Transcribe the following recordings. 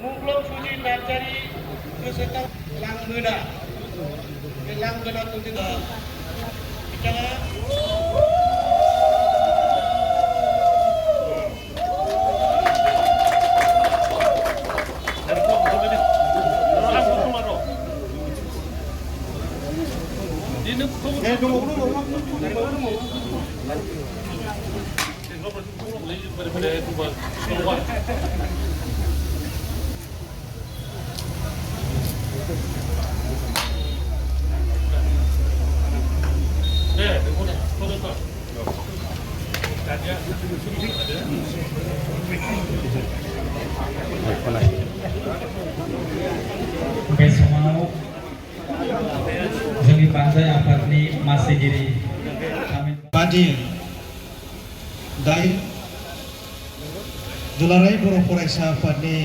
मुंख्लं सुजित नार्जारि गोसोखां लांगोना बे लांगोनाखौ जोङो बिथाङा बे समाव जोंनि बान्जाय आफादनि मासिगिरि बादि दाय दुलाराय बर' फरायसा आफादनि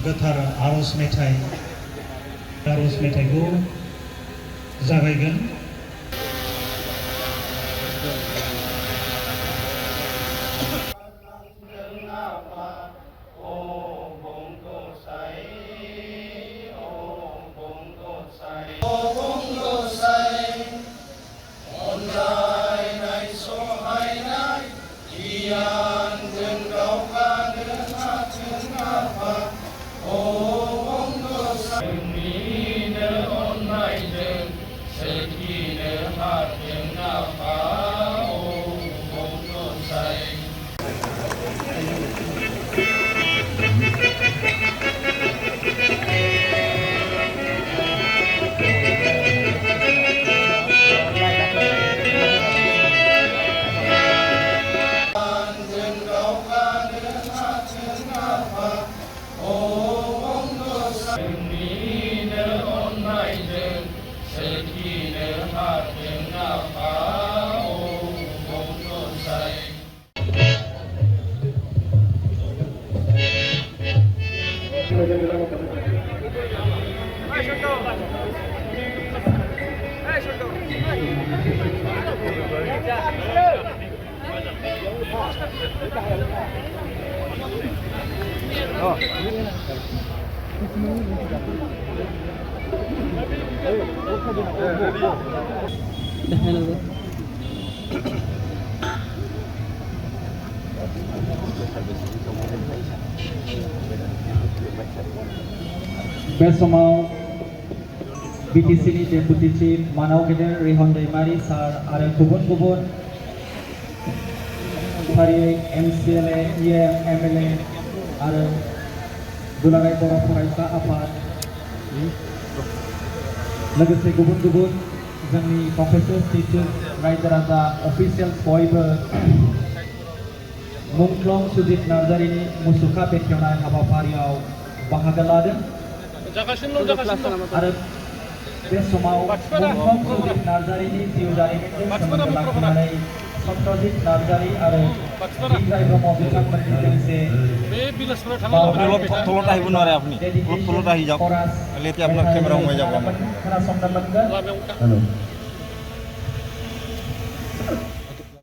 गोथार आर'ज मेथाइखौ जागायगोन। बे समाव बीटीसीनि डेपुटी चीफ मानाव गेदेर रिहन दैमारी सार आरो गुबुन फारियै एमसीएलए ईएम एमएलए आरो दुलाराय बर' फरायसा आफाद लोगोसे गुबुन जोंनि प्रफेसर टीचार्स रायजो राजा अफिसियल्स बयबो मुंख्लं सुजित नार्जारिनि मुसुखा बेखेवनाय हाबाफारियाव बाहागो लादों आरो बे समाव मुंख्लं सुजित नार्जारिनि जिउ जारिमिनजों सोमोन्दो लाखिनानै सत्यजित नार्जारि आरो बिग्राय ब्रह्म बिथांमोननि लोगोसे थल'था আহিব নোৱাৰে আপুনি থলতা আহি যাওক লেতে আপোনাৰ কেমেৰা সোমাই যাব खोनासंनो मोनगोन।